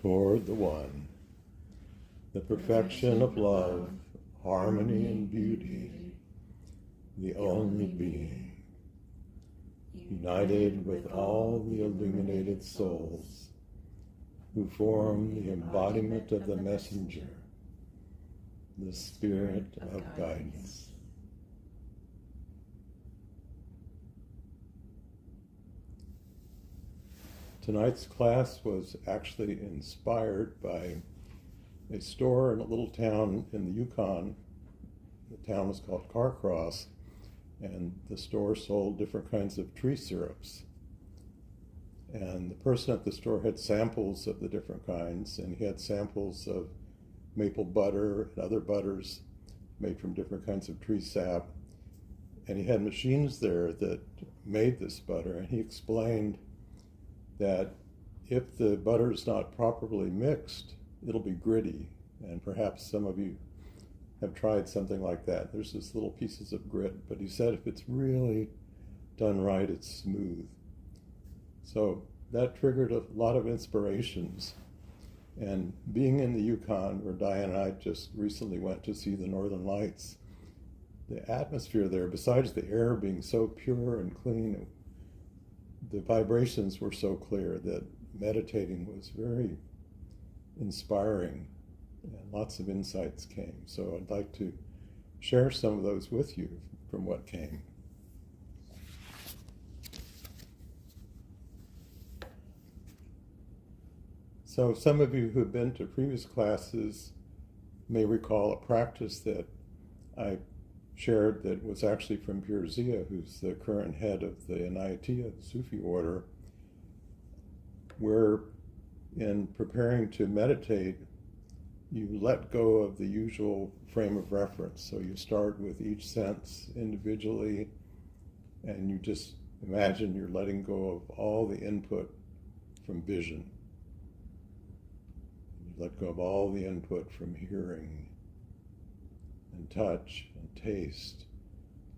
toward the one, the perfection of love, harmony and beauty, the only being, united with all the illuminated souls who form the embodiment of the messenger, the spirit of guidance. Tonight's class was actually inspired by a store in a little town in the Yukon. The town was called Carcross, and the store sold different kinds of tree syrups. And the person at the store had samples of the different kinds, and he had samples of maple butter and other butters made from different kinds of tree sap. And he had machines there that made this butter, and he explained that if the butter is not properly mixed, it'll be gritty. And perhaps some of you have tried something like that. There's just little pieces of grit, but he said if it's really done right, it's smooth. So that triggered a lot of inspirations. And being in the Yukon, where Diane and I just recently went to see the Northern Lights, the atmosphere there, besides the air being so pure and clean, the vibrations were so clear that meditating was very inspiring, and lots of insights came. So I'd like to share some of those with you from what came. So some of you who've been to previous classes may recall a practice that I shared that was actually from Pir Zia, who's the current head of the Inayat, the Sufi order, where in preparing to meditate, you let go of the usual frame of reference. So you start with each sense individually, and you just imagine you're letting go of all the input from vision. You let go of all the input from hearing and touch and taste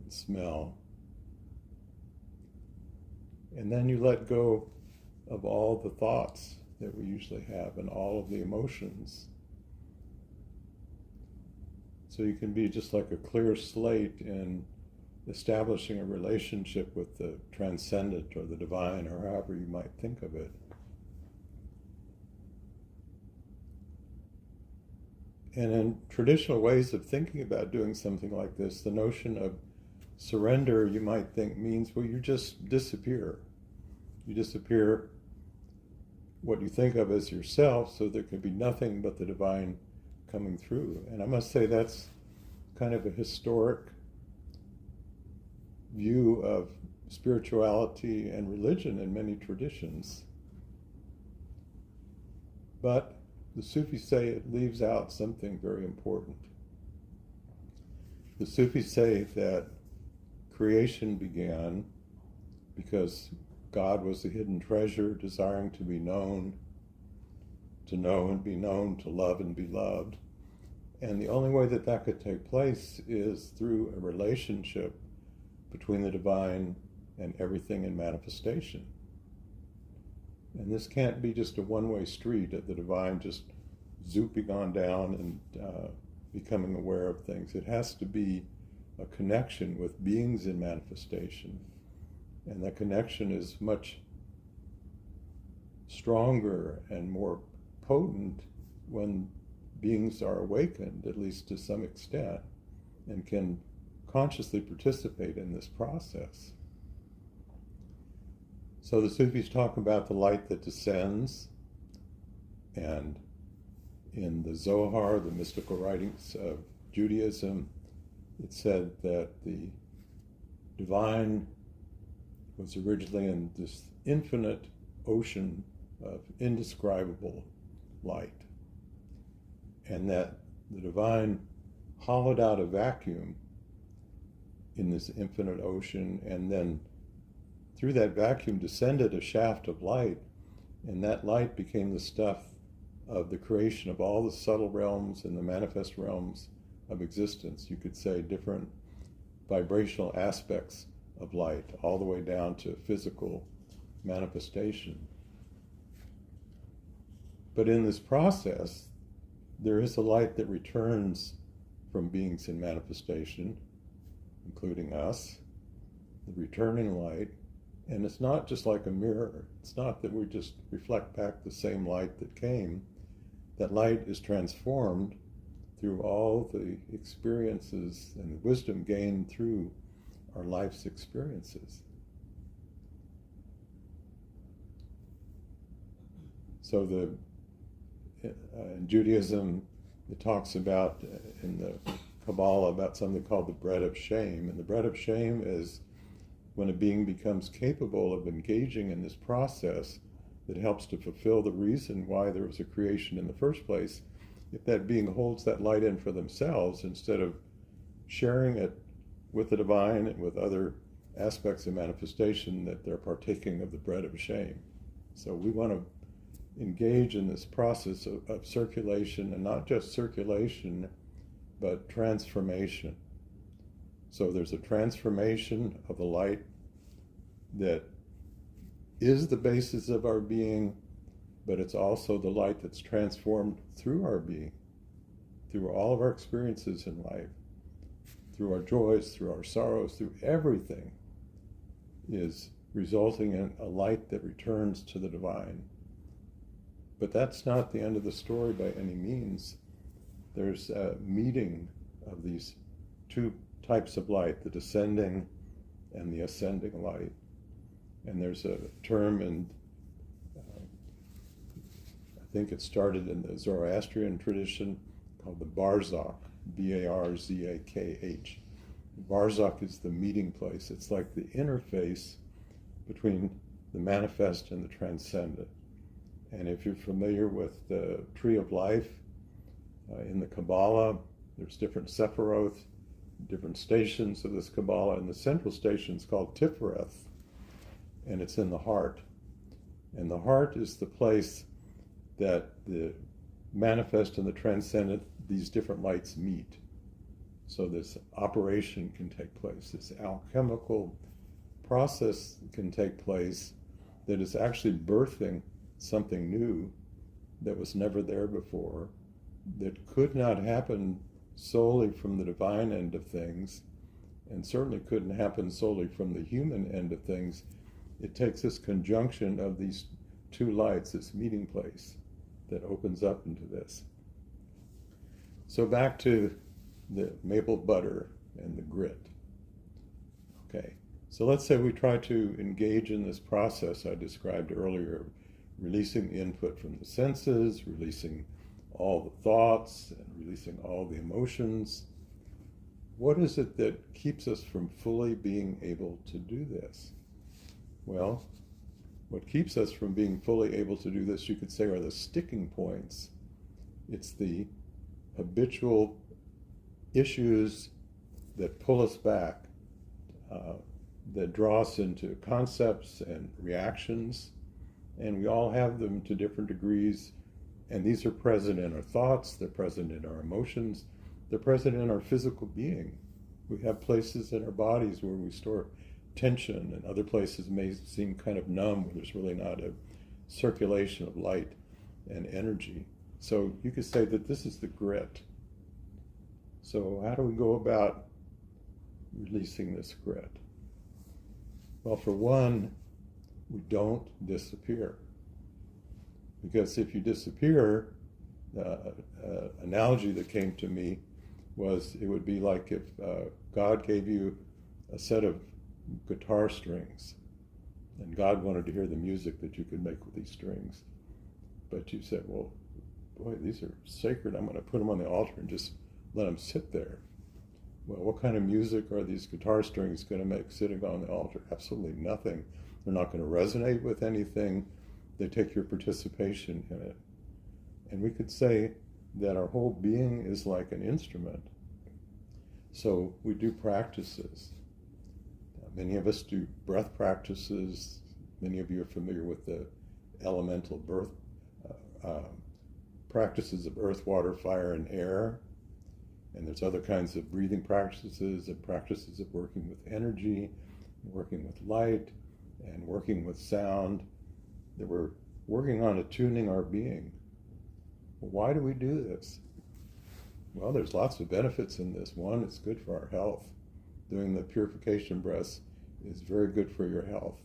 and smell. And then you let go of all the thoughts that we usually have and all of the emotions. So you can be just like a clear slate in establishing a relationship with the transcendent or the divine, or however you might think of it. And in traditional ways of thinking about doing something like this, the notion of surrender, you might think, means, well, you just disappear. You disappear what you think of as yourself, so there can be nothing but the divine coming through. And I must say that's kind of a historic view of spirituality and religion in many traditions. But the Sufis say it leaves out something very important. The Sufis say that creation began because God was a hidden treasure, desiring to be known, to know and be known, to love and be loved. And the only way that that could take place is through a relationship between the divine and everything in manifestation. And this can't be just a one-way street of the divine just zooping on down and becoming aware of things. It has to be a connection with beings in manifestation. And that connection is much stronger and more potent when beings are awakened, at least to some extent, and can consciously participate in this process. So the Sufis talk about the light that descends, and in the Zohar, the mystical writings of Judaism, it said that the divine was originally in this infinite ocean of indescribable light, and that the divine hollowed out a vacuum in this infinite ocean, and then through that vacuum descended a shaft of light, and that light became the stuff of the creation of all the subtle realms and the manifest realms of existence. You could say different vibrational aspects of light, all the way down to physical manifestation. But in this process, there is a light that returns from beings in manifestation, including us, the returning light. And it's not just like a mirror. It's not that we just reflect back the same light that came. That light is transformed through all the experiences and the wisdom gained through our life's experiences. So in Judaism, it talks about, in the Kabbalah, about something called the bread of shame. And the bread of shame is when a being becomes capable of engaging in this process that helps to fulfill the reason why there was a creation in the first place. If that being holds that light in for themselves, instead of sharing it with the divine and with other aspects of manifestation, that they're partaking of the bread of shame. So we want to engage in this process of circulation, and not just circulation, but transformation. So there's a transformation of the light that is the basis of our being, but it's also the light that's transformed through our being, through all of our experiences in life, through our joys, through our sorrows, through everything, is resulting in a light that returns to the divine. But that's not the end of the story by any means. There's a meeting of these two types of light, the descending and the ascending light. And there's a term in, I think it started in the Zoroastrian tradition, called the Barzakh, Barzakh. Barzakh is the meeting place. It's like the interface between the manifest and the transcendent. And if you're familiar with the Tree of Life, in the Kabbalah, there's different Sephiroth, different stations of this Kabbalah, and the central station is called Tifereth, and it's in the heart. And the heart is the place that the manifest and the transcendent, these different lights meet. So this operation can take place, this alchemical process can take place that is actually birthing something new that was never there before, that could not happen solely from the divine end of things, and certainly couldn't happen solely from the human end of things. It takes this conjunction of these two lights, this meeting place, that opens up into this. So back to the maple butter and the grit. Okay, so let's say we try to engage in this process I described earlier, releasing the input from the senses, releasing all the thoughts, and releasing all the emotions. What is it that keeps us from fully being able to do this? Well, what keeps us from being fully able to do this, you could say, are the sticking points. It's the habitual issues that pull us back, that draw us into concepts and reactions, and we all have them to different degrees, and these are present in our thoughts, they're present in our emotions, they're present in our physical being. We have places in our bodies where we store tension, and other places may seem kind of numb, where there's really not a circulation of light and energy. So you could say that this is the grit. So how do we go about releasing this grit? Well, for one, we don't disappear. Because if you disappear, analogy that came to me was, it would be like if God gave you a set of guitar strings, and God wanted to hear the music that you could make with these strings. But you said, well, boy, these are sacred, I'm going to put them on the altar and just let them sit there. Well, what kind of music are these guitar strings going to make sitting on the altar? Absolutely nothing. They're not going to resonate with anything. They take your participation in it. And we could say that our whole being is like an instrument. So we do practices. Many of us do breath practices. Many of you are familiar with the elemental birth practices of earth, water, fire, and air. And there's other kinds of breathing practices and practices of working with energy, working with light, and working with sound, that we're working on attuning our being. Why do we do this? Well, there's lots of benefits in this. One, it's good for our health. Doing the purification breaths is very good for your health.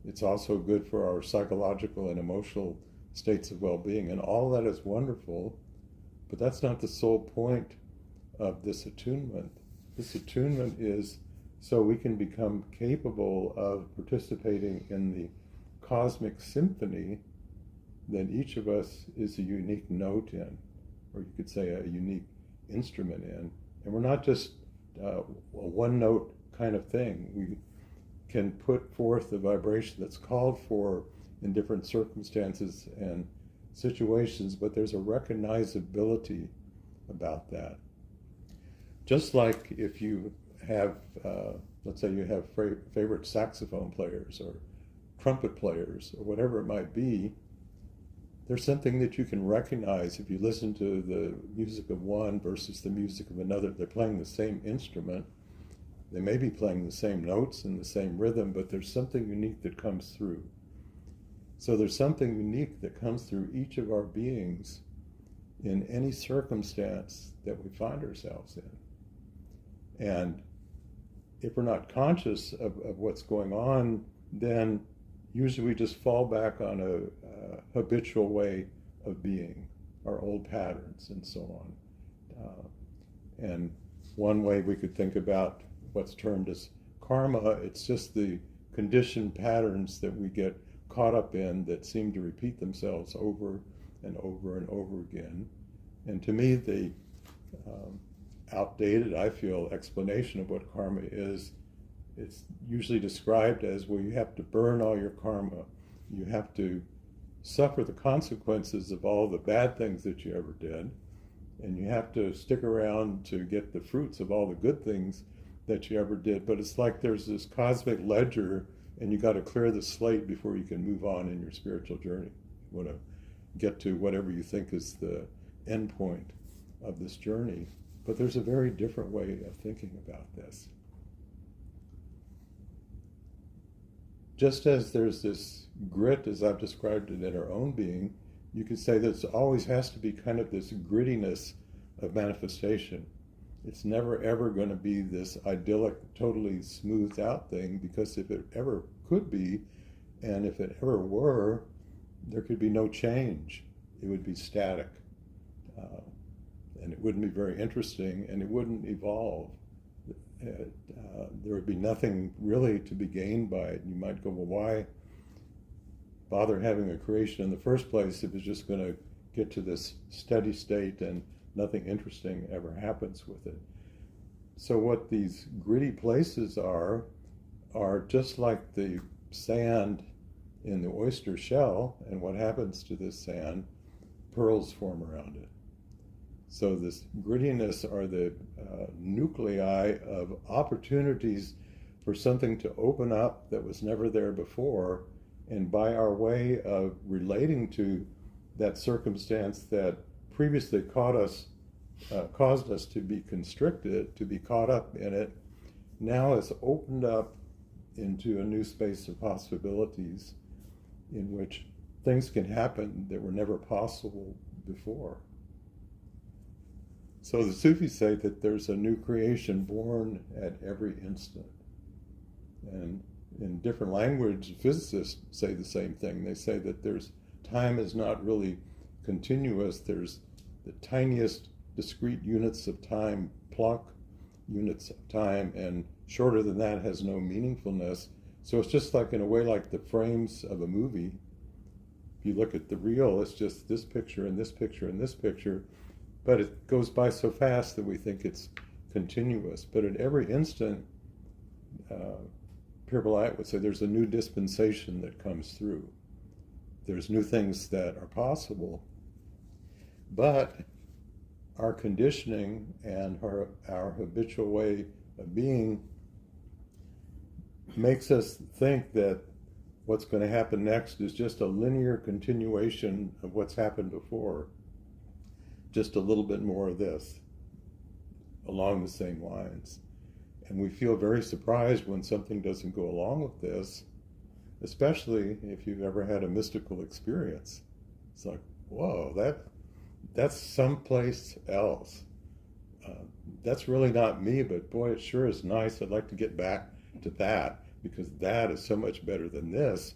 It's also good for our psychological and emotional states of well-being, and all that is wonderful, but that's not the sole point of this attunement. This attunement is so we can become capable of participating in the cosmic symphony that each of us is a unique note in, or you could say a unique instrument in. And we're not just a one-note kind of thing. We can put forth the vibration that's called for in different circumstances and situations, but there's a recognizability about that. Just like if you have, let's say you have favorite saxophone players or trumpet players or whatever it might be, there's something that you can recognize if you listen to the music of one versus the music of another. They're playing the same instrument. They may be playing the same notes and the same rhythm, but there's something unique that comes through. So there's something unique that comes through each of our beings in any circumstance that we find ourselves in. And if we're not conscious of what's going on, then usually we just fall back on a habitual way of being, our old patterns and so on. And one way we could think about what's termed as karma, it's just the conditioned patterns that we get caught up in that seem to repeat themselves over and over and over again. And to me, the outdated, I feel, explanation of what karma is, it's usually described as, well, you have to burn all your karma. You have to suffer the consequences of all the bad things that you ever did, and you have to stick around to get the fruits of all the good things that you ever did. But it's like there's this cosmic ledger, and you got to clear the slate before you can move on in your spiritual journey. You want to get to whatever you think is the end point of this journey. But there's a very different way of thinking about this. Just as there's this grit, as I've described it in our own being, you could say that there always has to be kind of this grittiness of manifestation. It's never ever going to be this idyllic, totally smoothed out thing, because if it ever could be, and if it ever were, there could be no change. It would be static. And it wouldn't be very interesting, and it wouldn't evolve. There would be nothing really to be gained by it. You might go, well, why bother having a creation in the first place if it's just going to get to this steady state and nothing interesting ever happens with it? So what these gritty places are just like the sand in the oyster shell, and what happens to this sand? Pearls form around it. So this grittiness are the nuclei of opportunities for something to open up that was never there before, and by our way of relating to that circumstance that previously caused us to be constricted, to be caught up in it, now it's opened up into a new space of possibilities in which things can happen that were never possible before. So the Sufis say that there's a new creation born at every instant. And in different language, physicists say the same thing. They say that time is not really continuous. There's the tiniest discrete units of time, Planck units of time, and shorter than that has no meaningfulness. So it's just like, in a way, like the frames of a movie. If you look at the reel, it's just this picture and this picture and this picture, but it goes by so fast that we think it's continuous. But at every instant, Pir Balayat would say there's a new dispensation that comes through. There's new things that are possible, but our conditioning and our habitual way of being makes us think that what's going to happen next is just a linear continuation of what's happened before. Just a little bit more of this, along the same lines. And we feel very surprised when something doesn't go along with this, especially if you've ever had a mystical experience. It's like, whoa, that's someplace else. Uh, that's really not me, but boy, it sure is nice. I'd like to get back to that because that is so much better than this.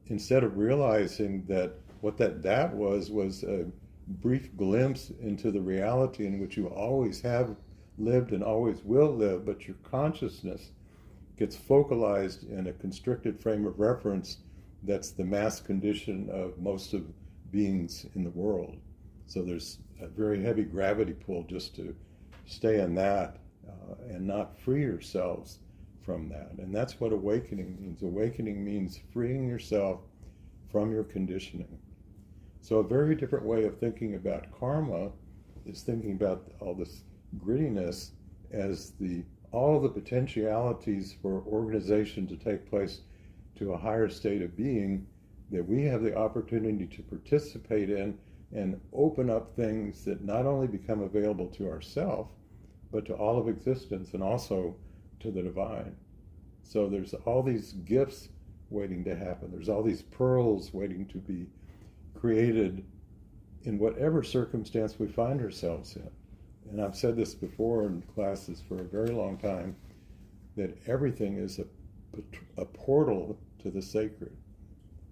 Instead of realizing that what that was a brief glimpse into the reality in which you always have lived and always will live, but your consciousness gets focalized in a constricted frame of reference that's the mass condition of most of beings in the world. So there's a very heavy gravity pull just to stay in that and not free yourselves from that. And that's what awakening means. Awakening means freeing yourself from your conditioning. So a very different way of thinking about karma is thinking about all this grittiness as all the potentialities for organization to take place to a higher state of being that we have the opportunity to participate in and open up things that not only become available to ourselves, but to all of existence and also to the divine. So there's all these gifts waiting to happen. There's all these pearls waiting to be created in whatever circumstance we find ourselves in. And I've said this before in classes for a very long time, that everything is a portal to the sacred,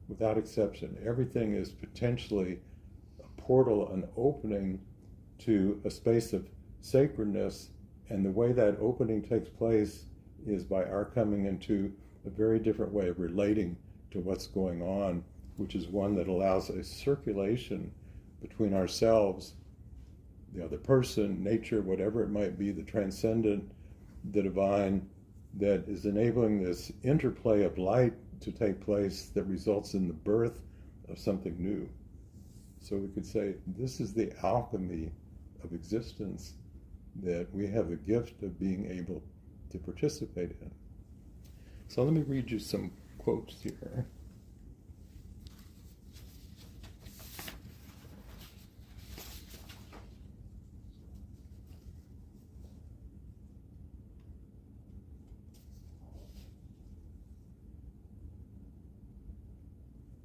without exception. Everything is potentially a portal, an opening to a space of sacredness, and the way that opening takes place is by our coming into a very different way of relating to what's going on, which is one that allows a circulation between ourselves, the other person, nature, whatever it might be, the transcendent, the divine, that is enabling this interplay of light to take place that results in the birth of something new. So we could say this is the alchemy of existence that we have the gift of being able to participate in. So let me read you some quotes here.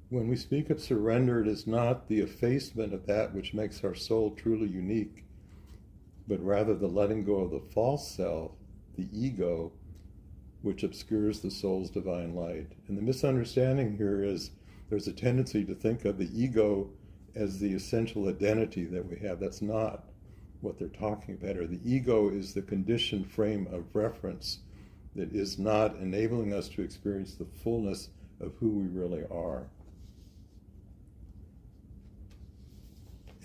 When we speak of surrender, it is not the effacement of that which makes our soul truly unique, but rather the letting go of the false self, the ego, which obscures the soul's divine light. And the misunderstanding here is there's a tendency to think of the ego as the essential identity that we have. That's not what they're talking about. Or the ego is the conditioned frame of reference that is not enabling us to experience the fullness of who we really are.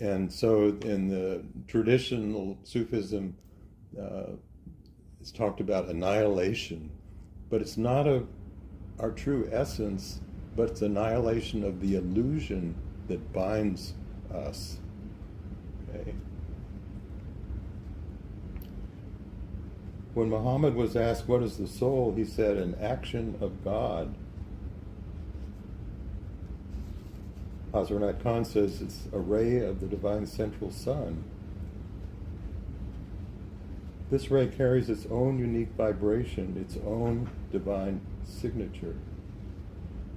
And so in the traditional Sufism, it's talked about annihilation, but it's not of our true essence, but it's annihilation of the illusion that binds us. Okay. When Muhammad was asked, what is the soul? He said, an action of God. Hazrat Inayat Khan says it's a ray of the divine central sun. This ray carries its own unique vibration, its own divine signature.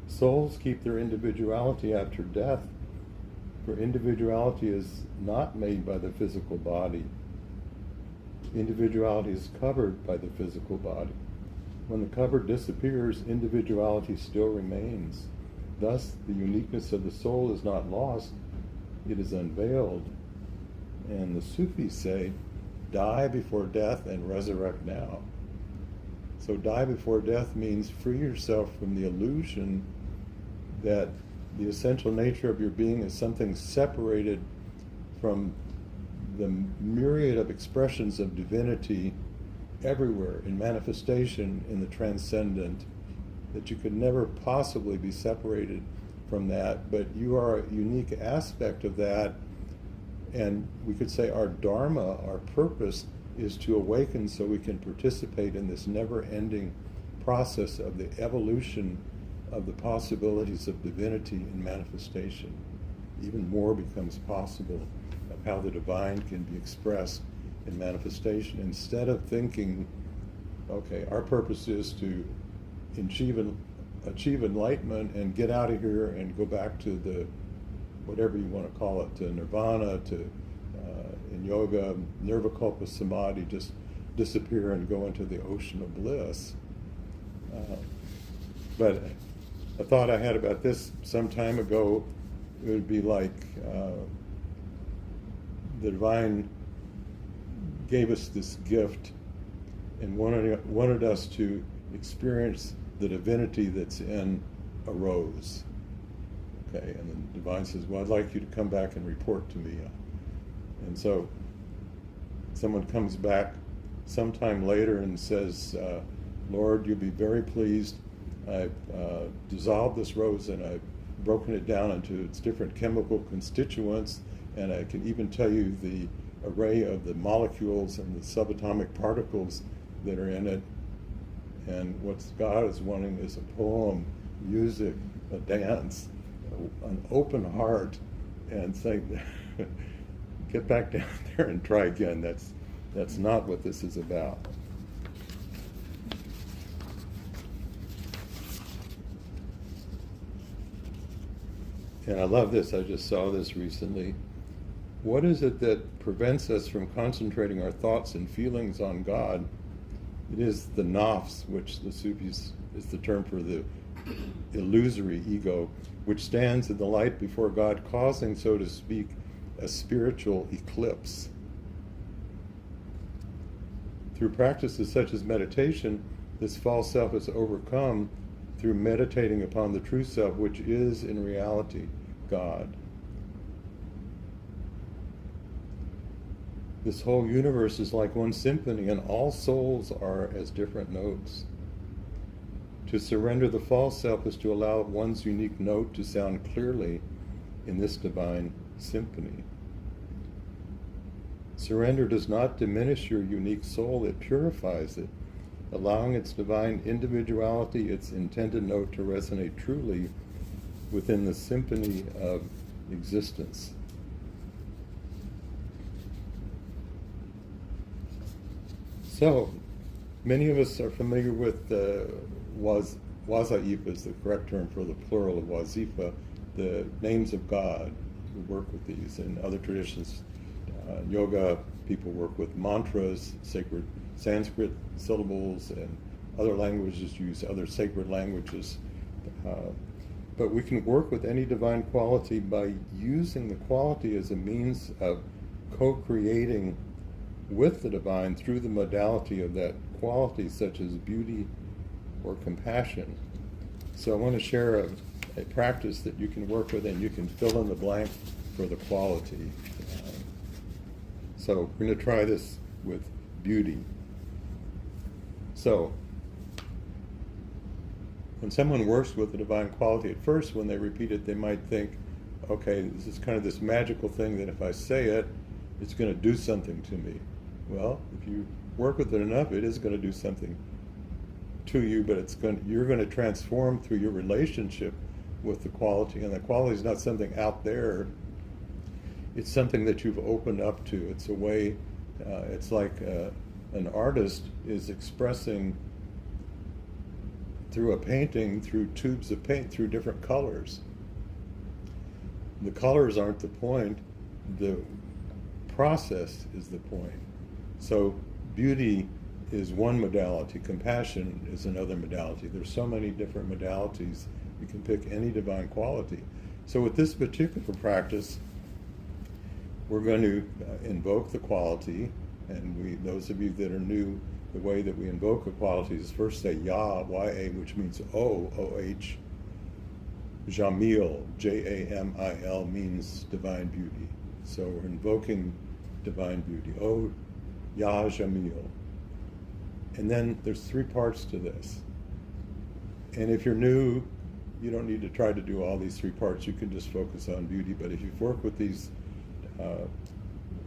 Souls keep their individuality after death, for individuality is not made by the physical body. Individuality is covered by the physical body. When the cover disappears, individuality still remains. Thus, the uniqueness of the soul is not lost, it is unveiled. And the Sufis say, die before death and resurrect now. So die before death means free yourself from the illusion that the essential nature of your being is something separated from the myriad of expressions of divinity everywhere in manifestation in the transcendent, that you could never possibly be separated from that, but you are a unique aspect of that. And we could say our dharma, our purpose, is to awaken so we can participate in this never-ending process of the evolution of the possibilities of divinity in manifestation. Even more becomes possible of how the divine can be expressed in manifestation, instead of thinking, okay, our purpose is to achieve enlightenment and get out of here and go back to the whatever you want to call it, to nirvana, to in yoga, nirvikalpa samadhi, just disappear and go into the ocean of bliss. But a thought I had about this some time ago, it would be like the divine gave us this gift and wanted us to experience the divinity that's in a rose. Okay, and the divine says, well, I'd like you to come back and report to me. And so someone comes back sometime later and says, Lord, you'll be very pleased. I've dissolved this rose and I've broken it down into its different chemical constituents, and I can even tell you the array of the molecules and the subatomic particles that are in it. And what God is wanting is a poem, music, a dance, an open heart, and saying, get back down there and try again. That's not what this is about. And I love this. I just saw this recently. What is it that prevents us from concentrating our thoughts and feelings on God? It is the nafs, which the Sufis is the term for the illusory ego, which stands in the light before God, causing, so to speak, a spiritual eclipse. Through practices such as meditation, this false self is overcome through meditating upon the true self, which is in reality God. This whole universe is like one symphony, and all souls are as different notes. To surrender the false self is to allow one's unique note to sound clearly in this divine symphony. Surrender does not diminish your unique soul, it purifies it, allowing its divine individuality, its intended note, to resonate truly within the symphony of existence. So, many of us are familiar with wazaif is the correct term for the plural of wazifa, the names of God. We work with these. In other traditions, yoga, people work with mantras, sacred Sanskrit syllables, and other languages use other sacred languages. But we can work with any divine quality by using the quality as a means of co-creating with the divine through the modality of that quality, such as beauty or compassion. So I want to share a practice that you can work with, and you can fill in the blank for the quality. So we're going to try this with beauty. So when someone works with the divine quality, at first when they repeat it, they might think, okay, this is kind of this magical thing that if I say it, it's going to do something to me. Well, if you work with it enough, it is going to do something to you, but you're going to transform through your relationship with the quality, and the quality is not something out there. It's something that you've opened up to. It's a way, it's like an artist is expressing through a painting, through tubes of paint, through different colors. The colors aren't the point, the process is the point. So beauty is one modality, compassion is another modality. There's so many different modalities. You can pick any divine quality. So with this particular practice, we're going to invoke the quality, and those of you that are new, the way that we invoke a quality is first say Ya, Y-A, which means O, O-H. Jamil, J-A-M-I-L, means divine beauty. So we're invoking divine beauty. Oh, Ya Jamil. And then there's three parts to this. And if you're new, you don't need to try to do all these three parts. You can just focus on beauty. But if you've worked with these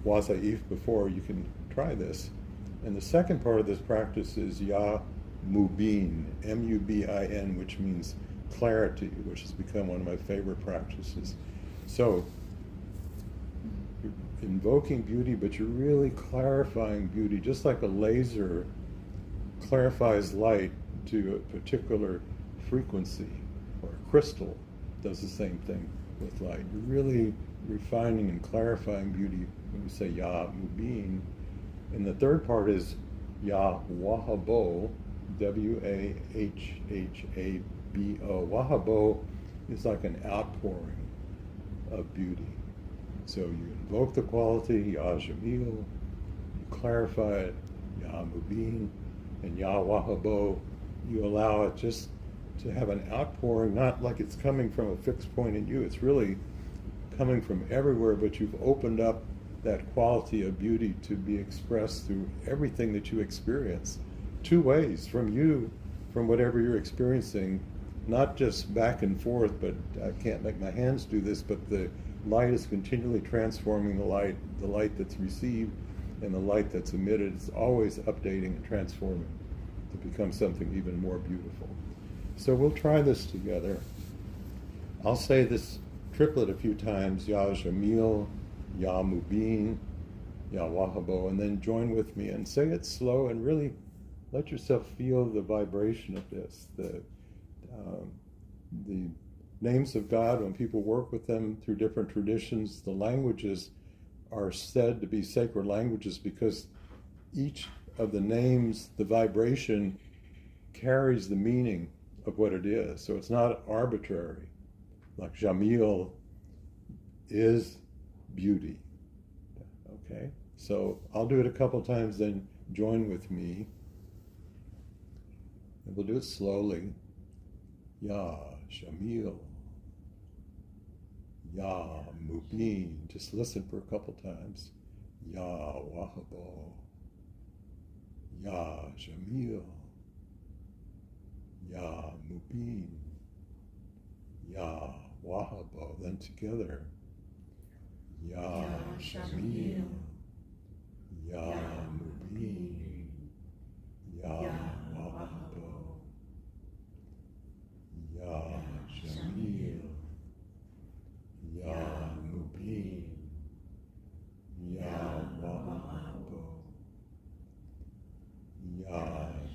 wazaif before, you can try this. And the second part of this practice is Ya Mubin, M-U-B-I-N, which means clarity, which has become one of my favorite practices. So, you're invoking beauty, but you're really clarifying beauty, just like a laser clarifies light to a particular frequency, or a crystal does the same thing. with light. You're really refining and clarifying beauty when you say Ya Mubin. And the third part is Ya Wahabo, Wahhabo. Wahabo is like an outpouring of beauty. So you invoke the quality, Ya Jamil, you clarify it, Ya Mubin, and Ya Wahabo, you allow it just to have an outpouring, not like it's coming from a fixed point in you, it's really coming from everywhere, but you've opened up that quality of beauty to be expressed through everything that you experience. Two ways, from you, from whatever you're experiencing, not just back and forth, but I can't make my hands do this, but the light is continually transforming the light that's received and the light that's emitted. It's always updating and transforming to become something even more beautiful. So we'll try this together. I'll say this triplet a few times, Ya Jamil, Ya Mubin, Ya Wahabo, and then join with me and say it slow and really let yourself feel the vibration of this. The names of God, when people work with them through different traditions, the languages are said to be sacred languages because each of the names, the vibration, carries the meaning of what it is. So it's not arbitrary. Like Jamil is beauty. Okay? So I'll do it a couple times, then join with me. And we'll do it slowly. Ya Jamil. Ya Mubin. Just listen for a couple times. Ya Wahabo. Ya Jamil. Ya Mubin. Ya Wahabo. Then together. Ya Jamil. Ya Mubin. Ya Wahabo. Ya Jamil. Ya Mubin. Ya Wahabo. Ya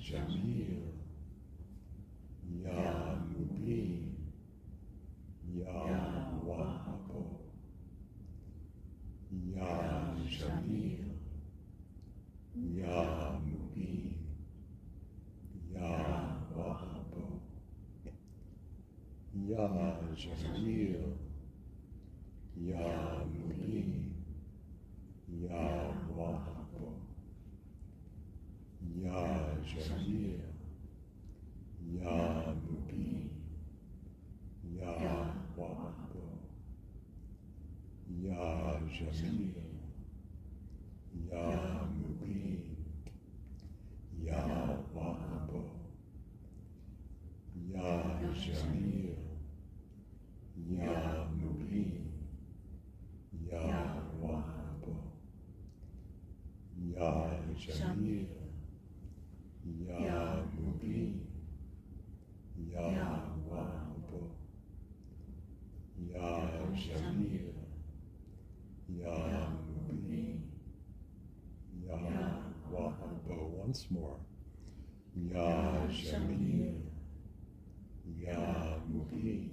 Jamil. Ya Mubin. Ya Wahabo. Ya Jamil. Ya Mubin. Ya Wahabo. Ya Jamil. Ya Mubin. Ya Wahabo. Ya Jamil. Ya Mubin. Ya Wahabo. Ya Jamil. Ya Mubin. Ya Wahabo. Ya Jamil. Ya Mubin. Ya Wahabo. Ya Jamil. Ya Mubin. Ya Wahabo. Ya Jamil. Ya Mubin. Ya Wahabo. Once more. Ya Jamil. Ya Mubin.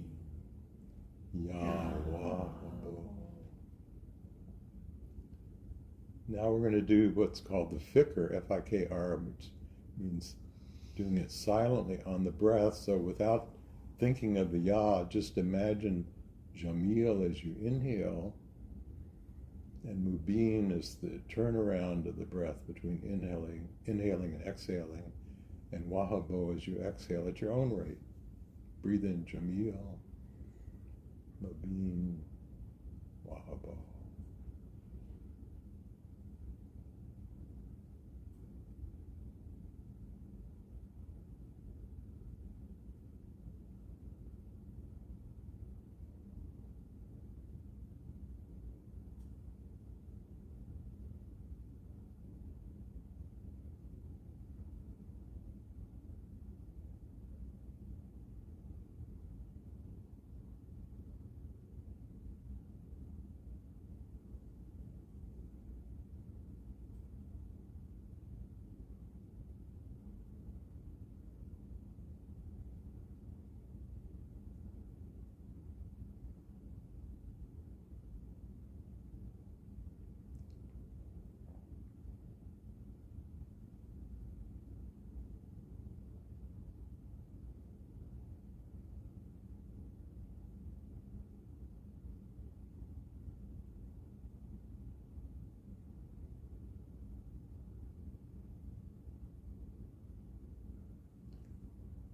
Ya Wahabo. Now we're going to do what's called the fikr, F-I-K-R, which means doing it silently on the breath. So without thinking of the Ya, just imagine Jamil as you inhale, and Mubin is the turnaround of the breath between inhaling and exhaling, and Wahabo as you exhale at your own rate. Breathe in Jamil, Mubin, Wahabo.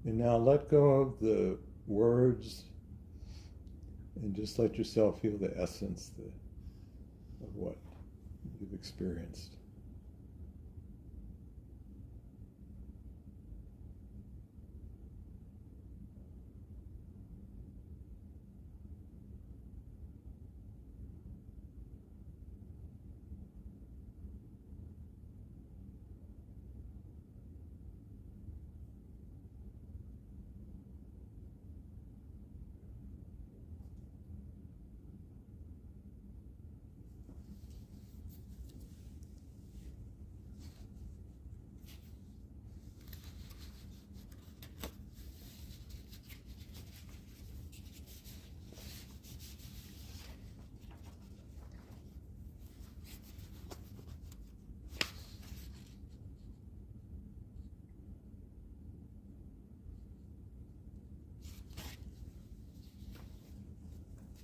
And now let go of the words and just let yourself feel the essence of what you've experienced.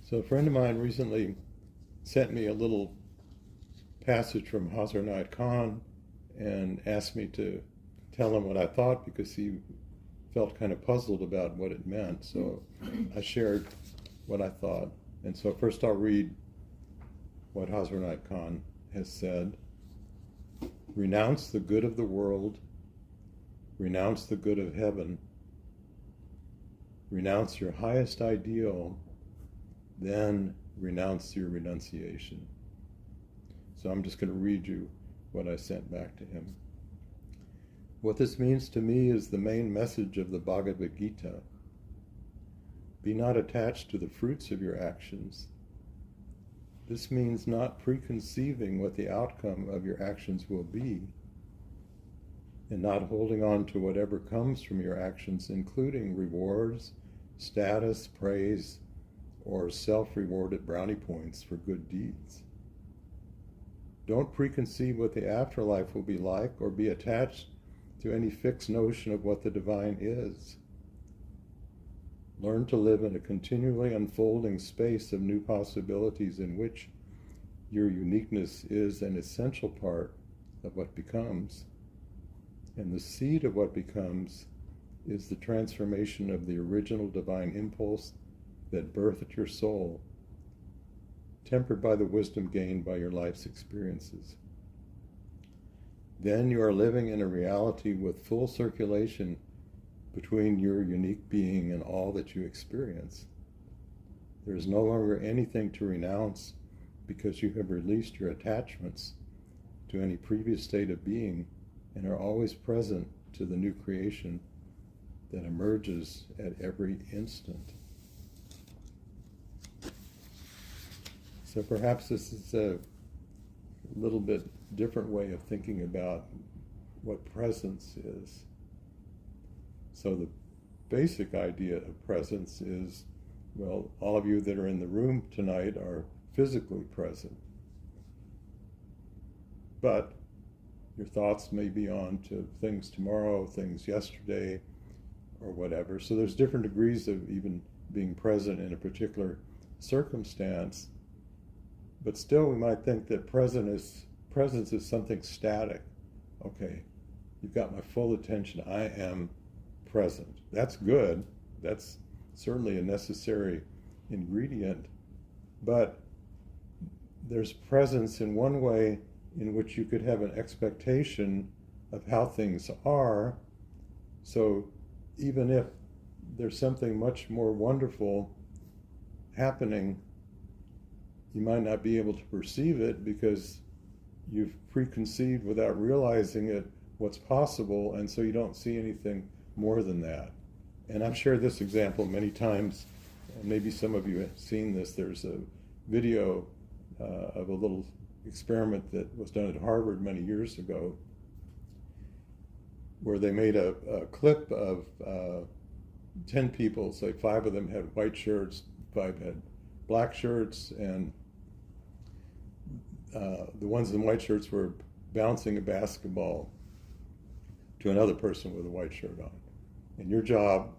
So a friend of mine recently sent me a little passage from Hazrat Inayat Khan and asked me to tell him what I thought because he felt kind of puzzled about what it meant. So I shared what I thought. And so first I'll read what Hazrat Inayat Khan has said. Renounce the good of the world. Renounce the good of heaven. Renounce your highest ideal. Then renounce your renunciation. So I'm just going to read you what I sent back to him. What this means to me is the main message of the Bhagavad Gita. Be not attached to the fruits of your actions. This means not preconceiving what the outcome of your actions will be, and not holding on to whatever comes from your actions, including rewards, status, praise, or self-rewarded brownie points for good deeds. Don't preconceive what the afterlife will be like or be attached to any fixed notion of what the divine is. Learn to live in a continually unfolding space of new possibilities in which your uniqueness is an essential part of what becomes. And the seed of what becomes is the transformation of the original divine impulse that birthed your soul, tempered by the wisdom gained by your life's experiences. Then you are living in a reality with full circulation between your unique being and all that you experience. There is no longer anything to renounce because you have released your attachments to any previous state of being and are always present to the new creation that emerges at every instant. So perhaps this is a little bit different way of thinking about what presence is. So the basic idea of presence is, well, all of you that are in the room tonight are physically present. But your thoughts may be on to things tomorrow, things yesterday, or whatever. So there's different degrees of even being present in a particular circumstance. But still, we might think that presence is something static. Okay, you've got my full attention. I am present. That's good. That's certainly a necessary ingredient. But there's presence in one way in which you could have an expectation of how things are. So even if there's something much more wonderful happening, you might not be able to perceive it because you've preconceived without realizing it what's possible, and so you don't see anything more than that. And I've shared this example many times, and maybe some of you have seen this. There's a video of a little experiment that was done at Harvard many years ago where they made a clip of 10 people, say 5 of them had white shirts, 5 had black shirts, and the ones in white shirts were bouncing a basketball to another person with a white shirt on. And your job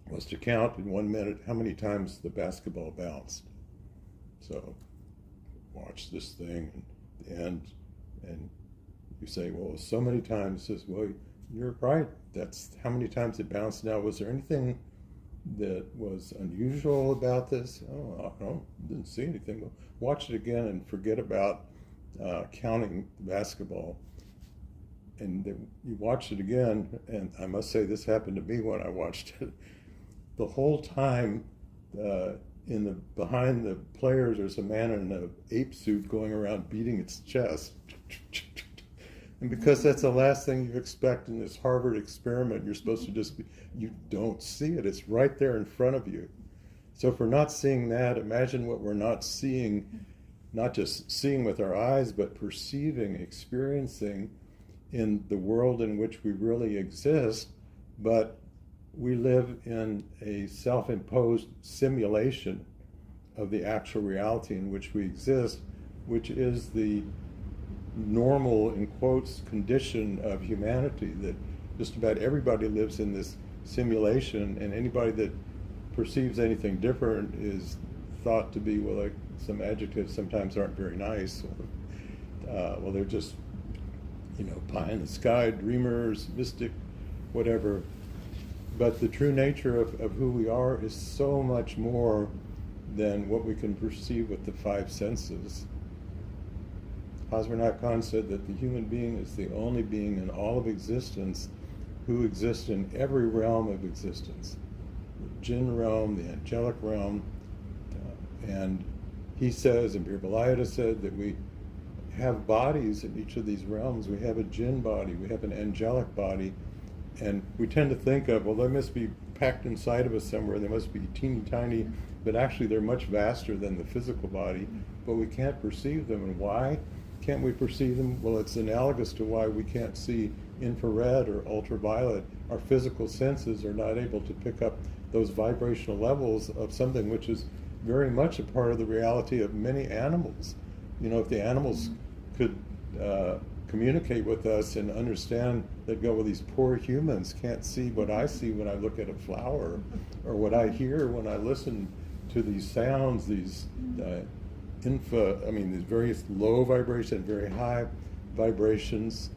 was to count in 1 minute how many times the basketball bounced. So watch this thing and you say, well, so many times. Says, well, You're right. That's how many times it bounced. Now, was there anything that was unusual about this? Oh, I didn't see anything. Watch it again and forget about counting the basketball. And then you watch it again, and I must say this happened to me when I watched it. The whole time, behind the players, there's a man in an ape suit going around beating its chest. And because that's the last thing you expect in this Harvard experiment, you're supposed to you don't see it. It's right there in front of you. So if we're not seeing that, imagine what we're not seeing, not just seeing with our eyes, but perceiving, experiencing in the world in which we really exist, but we live in a self-imposed simulation of the actual reality in which we exist, which is the normal, in quotes, condition of humanity, that just about everybody lives in this simulation, and anybody that perceives anything different is thought to be, well, like some adjectives sometimes aren't very nice. Well, they're just, pie in the sky, dreamers, mystic, whatever. But the true nature of who we are is so much more than what we can perceive with the five senses. Hazrat Inayat Khan said that the human being is the only being in all of existence who exists in every realm of existence. The jinn realm, the angelic realm, and he says, and Birbalayada said, that we have bodies in each of these realms. We have a jinn body, we have an angelic body, and we tend to think of, well, they must be packed inside of us somewhere, they must be teeny tiny, but actually they're much vaster than the physical body, but we can't perceive them. And why can't we perceive them? Well, it's analogous to why we can't see infrared or ultraviolet. Our physical senses are not able to pick up those vibrational levels of something which is very much a part of the reality of many animals. If the animals could communicate with us and understand, that go, well, these poor humans can't see what I see when I look at a flower, or what I hear when I listen to these sounds, these these various low vibrations, very high vibrations.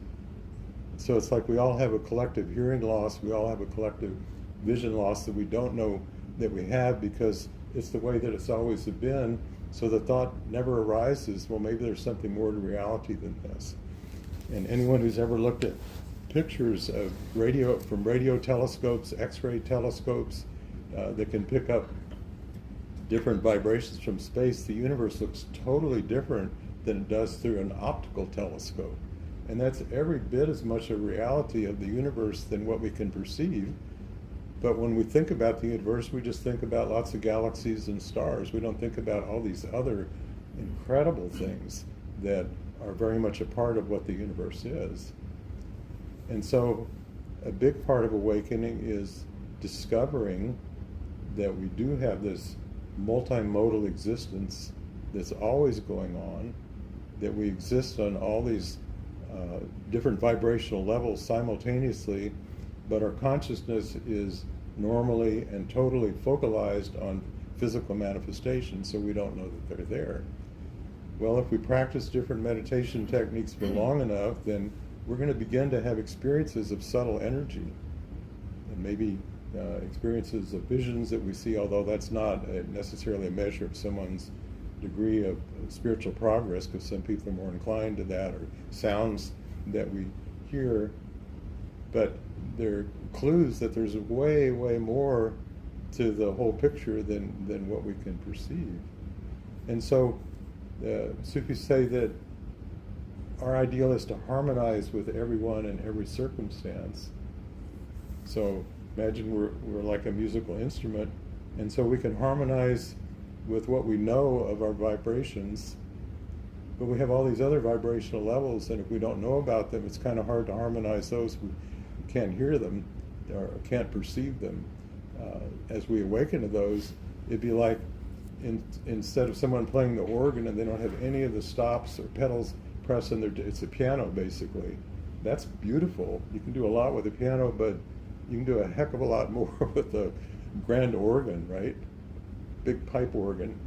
So it's like we all have a collective hearing loss, we all have a collective vision loss that we don't know that we have, because it's the way that it's always been. So the thought never arises, well, maybe there's something more to reality than this. And anyone who's ever looked at pictures of from radio telescopes, X-ray telescopes, that can pick up different vibrations from space, the universe looks totally different than it does through an optical telescope. And that's every bit as much a reality of the universe than what we can perceive. But when we think about the universe, we just think about lots of galaxies and stars. We don't think about all these other incredible things that are very much a part of what the universe is. And so a big part of awakening is discovering that we do have this multimodal existence that's always going on, that we exist on all these different vibrational levels simultaneously, but our consciousness is normally and totally focalized on physical manifestations, so we don't know that they're there. Well, if we practice different meditation techniques for long enough, then we're going to begin to have experiences of subtle energy, and maybe experiences of visions that we see, although that's not necessarily a measure of someone's degree of spiritual progress, because some people are more inclined to that, or sounds that we hear. But they're clues that there's way, way more to the whole picture than what we can perceive. And so Sufis say that our ideal is to harmonize with everyone in every circumstance. So imagine we're like a musical instrument, and so we can harmonize with what we know of our vibrations, but we have all these other vibrational levels, and if we don't know about them, it's kind of hard to harmonize those. We can't hear them or can't perceive them. As we awaken to those, it'd be like instead of someone playing the organ and they don't have any of the stops or pedals pressed in it's a piano basically. That's beautiful. You can do a lot with a piano, but you can do a heck of a lot more with a grand organ, right? Big pipe organ.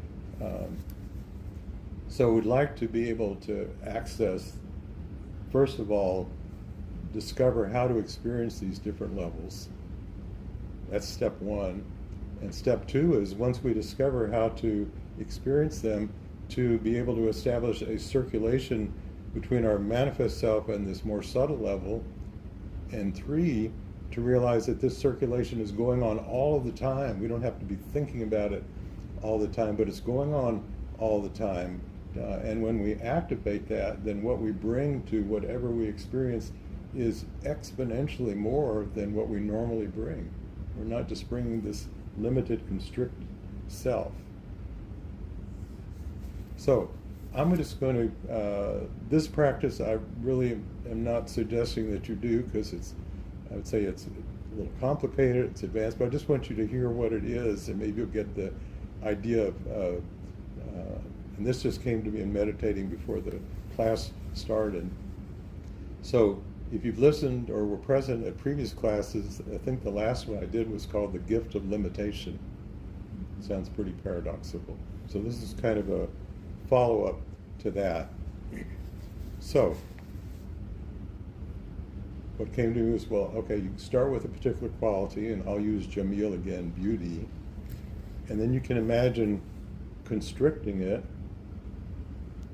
So we'd like to be able to access, first of all, discover how to experience these different levels. That's step one. And step two is, once we discover how to experience them, to be able to establish a circulation between our manifest self and this more subtle level. And three, to realize that this circulation is going on all of the time. We don't have to be thinking about it all the time, but it's going on all the time. And when we activate that, then what we bring to whatever we experience is exponentially more than what we normally bring. We're not just bringing this limited, constricted self. So I'm just going to, this practice I really am not suggesting that you do, because I would say it's a little complicated, it's advanced, but I just want you to hear what it is, and maybe you'll get the idea of, and this just came to me in meditating before the class started. So if you've listened or were present at previous classes, I think the last one I did was called The Gift of Limitation. Sounds pretty paradoxical. So this is kind of a follow-up to that. So what came to me was, well, okay, you start with a particular quality, and I'll use Jamil again, beauty, and then you can imagine constricting it,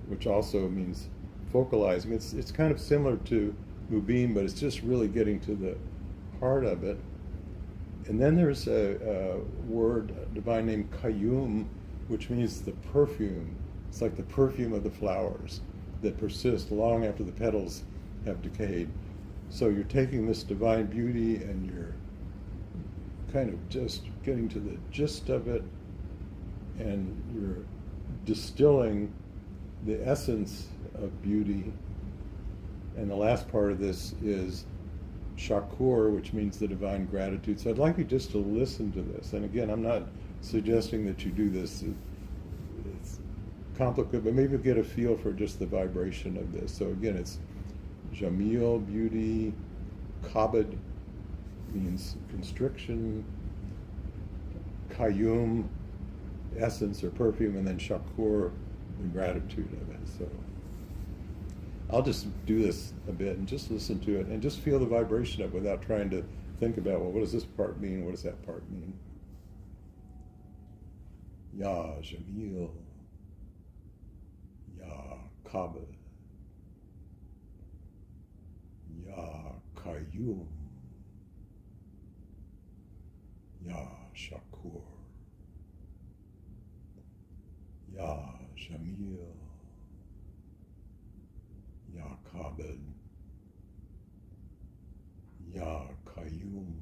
which also means focalizing. It's kind of similar to Mubin, but it's just really getting to the heart of it. And then there's a word, a divine name, Qayyum, which means the perfume. It's like the perfume of the flowers that persist long after the petals have decayed. So you're taking this divine beauty and you're kind of just getting to the gist of it, and you're distilling the essence of beauty. And the last part of this is shakur, which means the divine gratitude. So I'd like you just to listen to this. And again, I'm not suggesting that you do this. It's complicated, but maybe you'll get a feel for just the vibration of this. So again, it's Jamil, beauty, Kabad means constriction, Qayyum, essence or perfume, and then shakur, the gratitude of it. So I'll just do this a bit and just listen to it and just feel the vibration of it without trying to think about, well, what does this part mean? What does that part mean? Ya Jamil, Ya Kabad, Ya Qayyum, Ya Shakur, Ya Jamil, Ya Kabad, Ya Qayyum,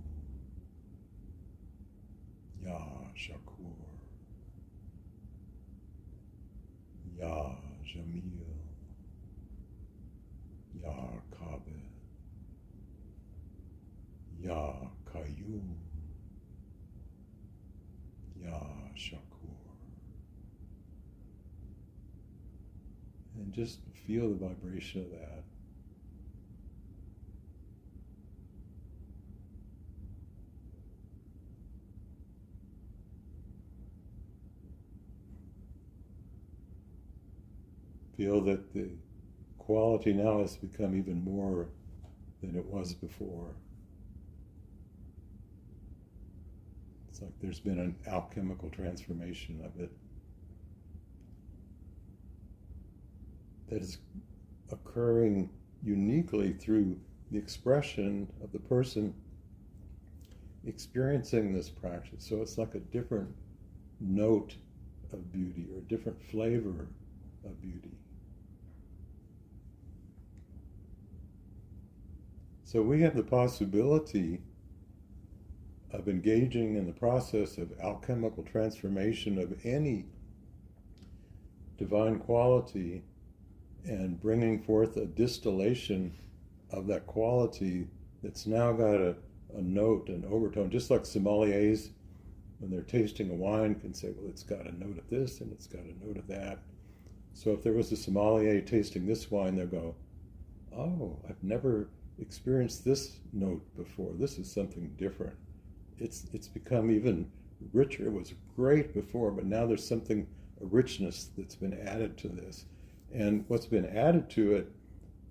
Ya Shakur, Ya Jamil, Ya Kabad, Ya Qayyum, Ya Shakur. And just feel the vibration of that. Feel that the quality now has become even more than it was before. It's like there's been an alchemical transformation of it that is occurring uniquely through the expression of the person experiencing this practice. So it's like a different note of beauty or a different flavor of beauty. So we have the possibility of engaging in the process of alchemical transformation of any divine quality and bringing forth a distillation of that quality that's now got a note, an overtone, just like sommeliers, when they're tasting a wine, can say, well, it's got a note of this and it's got a note of that. So if there was a sommelier tasting this wine, they'll go, oh, I've never experienced this note before. This is something different. It's become even richer. It was great before, but now there's something, a richness that's been added to this. And what's been added to it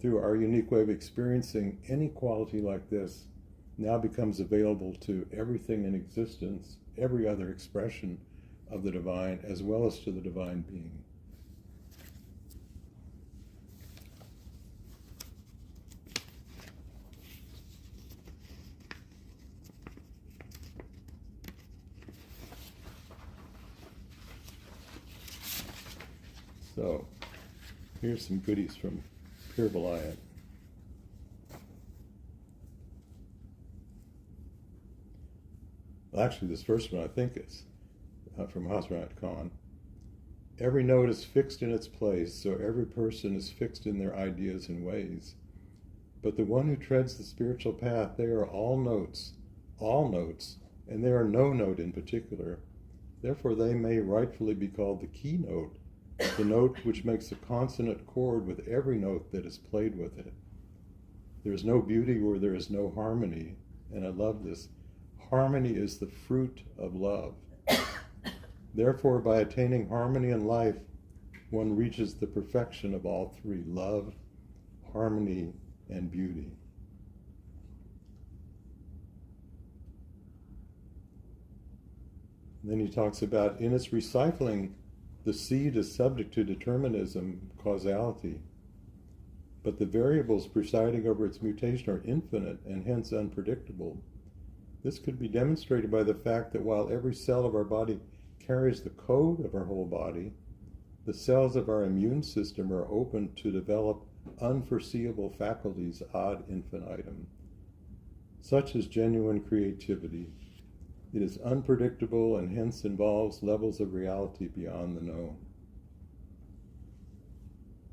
through our unique way of experiencing, any quality like this now becomes available to everything in existence, every other expression of the divine, as well as to the divine being. So, here's some goodies from Pir Vilayat. Well, actually, this first one I think is from Hazrat Inayat Khan. Every note is fixed in its place, so every person is fixed in their ideas and ways. But the one who treads the spiritual path, they are all notes, and they are no note in particular. Therefore, they may rightfully be called the keynote, the note which makes a consonant chord with every note that is played with it. There is no beauty where there is no harmony, and I love this. Harmony is the fruit of love. Therefore, by attaining harmony in life, one reaches the perfection of all three: love, harmony, and beauty. And then he talks about, in its recycling, the seed is subject to determinism, causality, but the variables presiding over its mutation are infinite and hence unpredictable. This could be demonstrated by the fact that while every cell of our body carries the code of our whole body, the cells of our immune system are open to develop unforeseeable faculties ad infinitum. Such is genuine creativity. It is unpredictable and hence involves levels of reality beyond the known.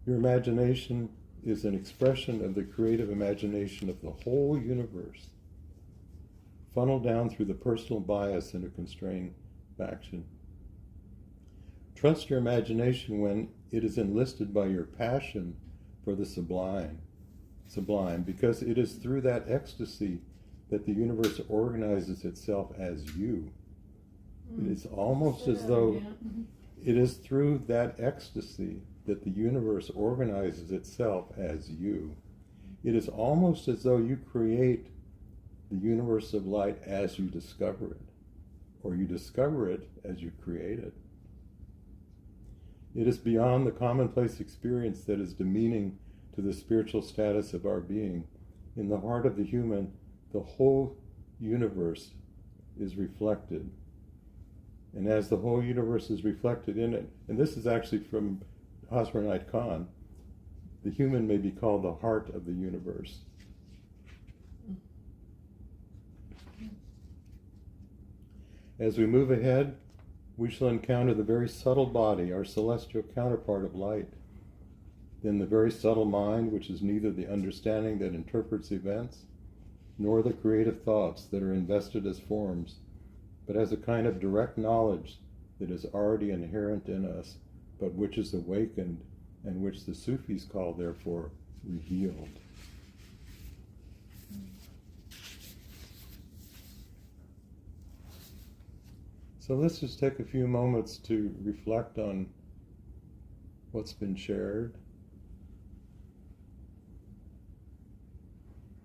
Your imagination is an expression of the creative imagination of the whole universe, funneled down through the personal bias into constrained action. Trust your imagination when it is enlisted by your passion for the sublime, because it is through that ecstasy that the universe organizes itself as you. It is almost as though it is through that ecstasy that the universe organizes itself as you. It is almost as though you create the universe of light as you discover it, or you discover it as you create it. It is beyond the commonplace experience that is demeaning to the spiritual status of our being. In the heart of the human, the whole universe is reflected. And as the whole universe is reflected in it, and this is actually from Hazrat Inayat Khan, the human may be called the heart of the universe. As we move ahead, we shall encounter the very subtle body, our celestial counterpart of light, then the very subtle mind, which is neither the understanding that interprets events, nor the creative thoughts that are invested as forms, but as a kind of direct knowledge that is already inherent in us, but which is awakened, and which the Sufis call, therefore, revealed. So let's just take a few moments to reflect on what's been shared,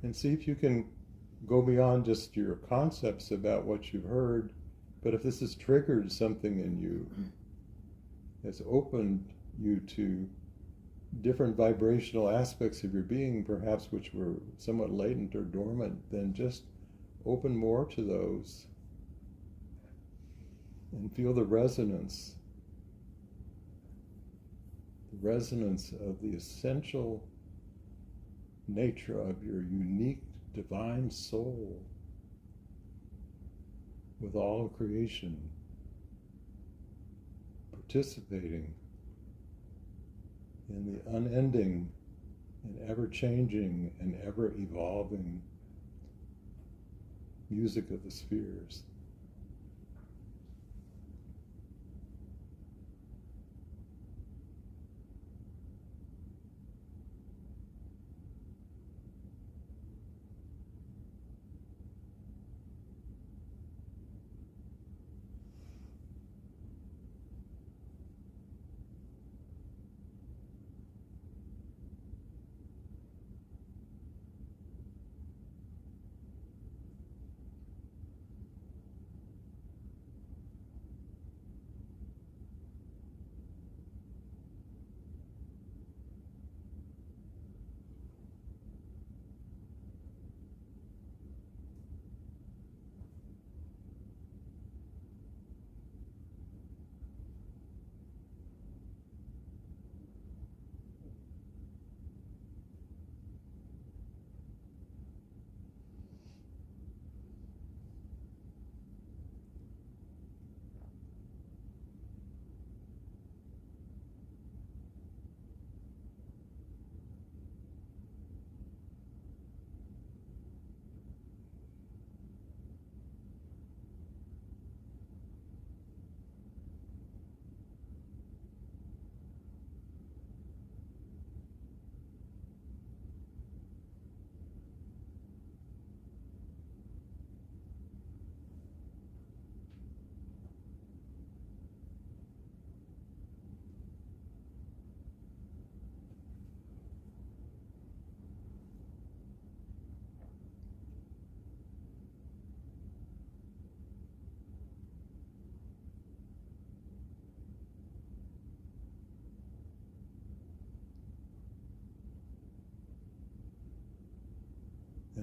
and see if you can go beyond just your concepts about what you've heard, but if this has triggered something in you, has opened you to different vibrational aspects of your being, perhaps which were somewhat latent or dormant, then just open more to those and feel the resonance of the essential nature of your unique divine soul with all of creation, participating in the unending and ever-changing and ever-evolving music of the spheres.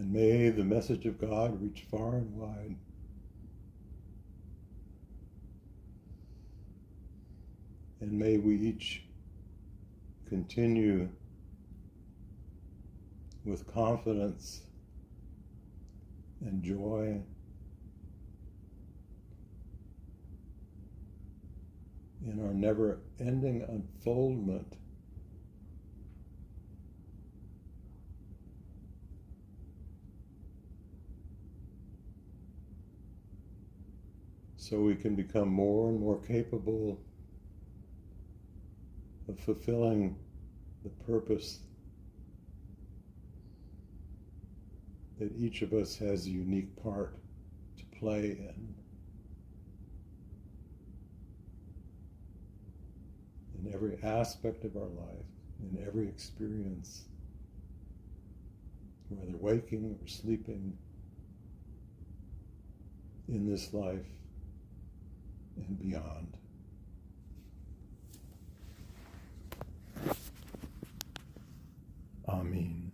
And may the message of God reach far and wide. And may we each continue with confidence and joy in our never-ending unfoldment so we can become more and more capable of fulfilling the purpose that each of us has a unique part to play in every aspect of our life, in every experience, whether waking or sleeping, in this life and beyond. Amen.